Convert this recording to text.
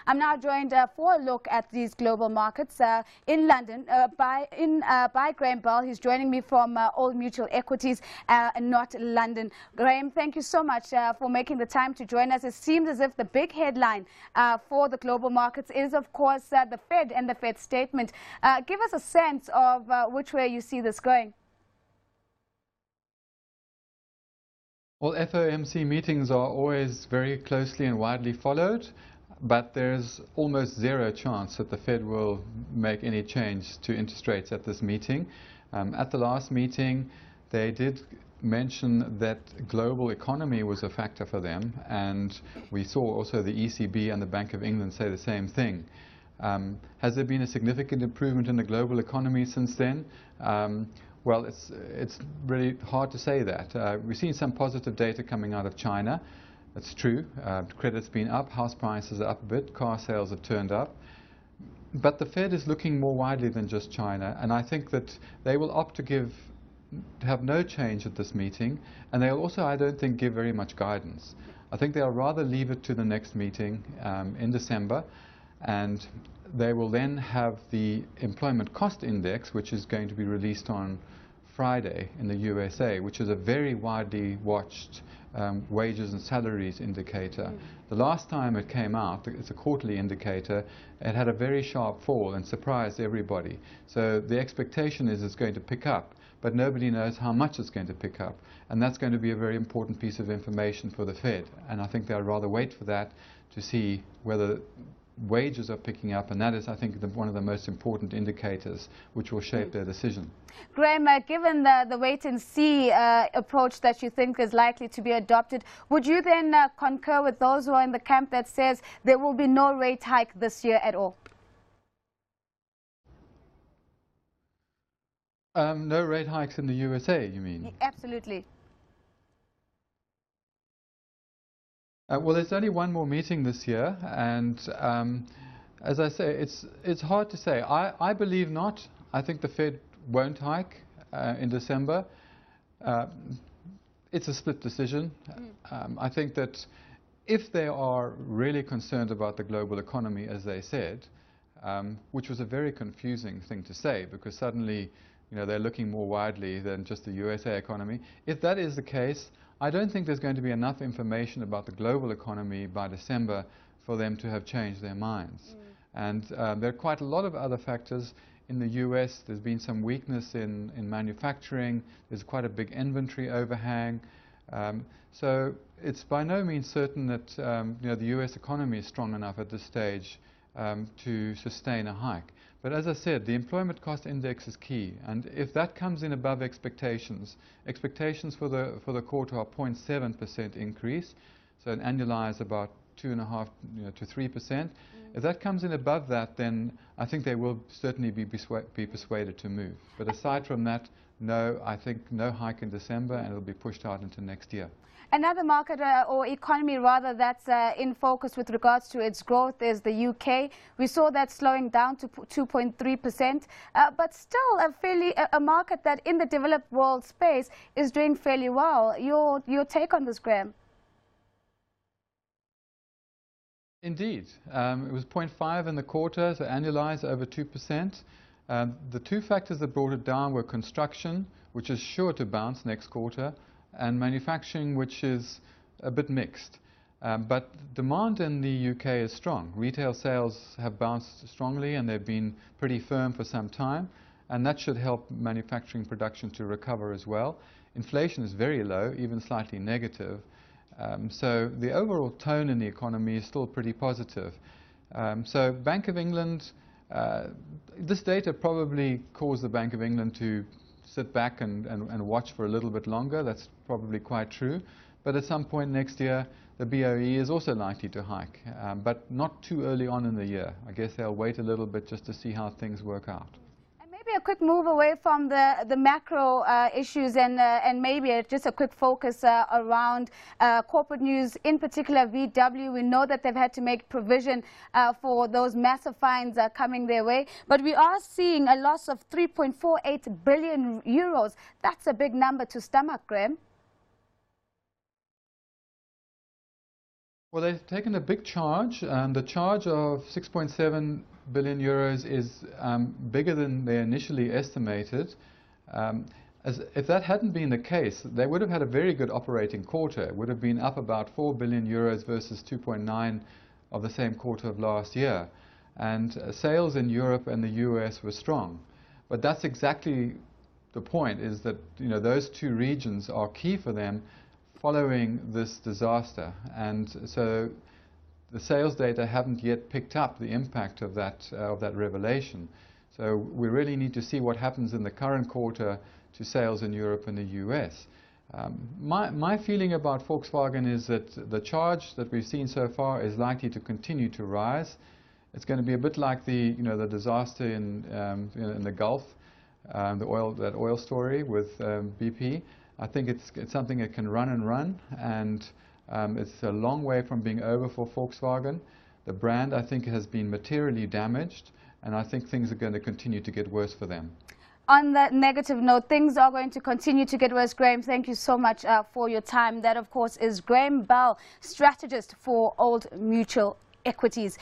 I'm now joined for a look at these global markets in London by Graham Bell. He's joining me from Old Mutual Equities, not London. Graham, thank you so much for making the time to join us. It seems as if the big headline for the global markets is, of course, the Fed and the Fed statement. Give us a sense of which way you see this going. Well, FOMC meetings are always very closely and widely followed, but there's almost zero chance that the Fed will make any change to interest rates at this meeting. At the last meeting, they did mention that global economy was a factor for them, and we saw also the ECB and the Bank of England say the same thing. Has there been a significant improvement in the global economy since then? Well, it's really hard to say that. We've seen some positive data coming out of China. That's true. Credit's been up, house prices are up a bit, car sales have turned up. But the Fed is looking more widely than just China, and I think that they will opt to have no change at this meeting, and they'll also, I don't think, give very much guidance. I think they'll rather leave it to the next meeting in December, and they will then have the employment cost index, which is going to be released on Friday in the USA, which is a very widely watched wages and salaries indicator. The last time it came out, it's a quarterly indicator, it had a very sharp fall and surprised everybody. So the expectation is it's going to pick up, but nobody knows how much it's going to pick up. And that's going to be a very important piece of information for the Fed. And I think they'll rather wait for that to see whether wages are picking up, and that is, I think, one of the most important indicators which will shape their decision. Graham, given the wait-and-see approach that you think is likely to be adopted, would you then concur with those who are in the camp that says there will be no rate hike this year at all? No rate hikes in the USA, you mean? Absolutely. Well, there's only one more meeting this year, and as I say, it's hard to say. I believe not. I think the Fed won't hike in December. It's a split decision. I think that if they are really concerned about the global economy, as they said, which was a very confusing thing to say, because suddenly, they're looking more widely than just the USA economy. If that is the case, I don't think there's going to be enough information about the global economy by December for them to have changed their minds. And there are quite a lot of other factors. In the US, there's been some weakness in manufacturing. There's quite a big inventory overhang. So it's by no means certain that the US economy is strong enough at this stage to sustain a hike. But as I said, the employment cost index is key, and if that comes in above expectations for the quarter are 0.7% increase, so an annualized about 2.5% to 3%. If that comes in above that, then I think they will certainly be persuaded to move. But aside from that, no, I think no hike in December, and it'll be pushed out into next year. Another market or economy rather that's in focus with regards to its growth is the UK. We saw that slowing down to 2.3%, but still a market that in the developed world space is doing fairly well. Your take on this, Graham? Indeed. It was 0.5 in the quarter, so annualized over 2%. The two factors that brought it down were construction, which is sure to bounce next quarter, and manufacturing, which is a bit mixed. But demand in the UK is strong. Retail sales have bounced strongly, and they've been pretty firm for some time, and that should help manufacturing production to recover as well. Inflation is very low, even slightly negative. So the overall tone in the economy is still pretty positive. So Bank of England, this data probably caused the Bank of England to sit back and watch for a little bit longer. That's probably quite true. But at some point next year, the BOE is also likely to hike, but not too early on in the year. I guess they'll wait a little bit just to see how things work out. And maybe a quick move away from the macro issues and maybe just a quick focus around corporate news, in particular VW. We know that they've had to make provision for those massive fines coming their way, but we are seeing a loss of 3.48 billion euros. That's a big number to stomach, Graham. Well, they've taken a big charge. The charge of 6.7 billion euros is bigger than they initially estimated. If that hadn't been the case, they would have had a very good operating quarter. It would have been up about 4 billion euros versus 2.9 of the same quarter of last year. And sales in Europe and the US were strong. But that's exactly the point, is that those two regions are key for them following this disaster. And so the sales data haven't yet picked up the impact of that revelation. So we really need to see what happens in the current quarter to sales in Europe and the US. My feeling about Volkswagen is that the charge that we've seen so far is likely to continue to rise. It's going to be a bit like the disaster in the Gulf, that oil story with BP. I think it's something that can run and run, and it's a long way from being over for Volkswagen. The brand, I think, has been materially damaged, and I think things are going to continue to get worse for them. On that negative note, things are going to continue to get worse. Graham, thank you so much for your time. That, of course, is Graham Bell, strategist for Old Mutual Equities.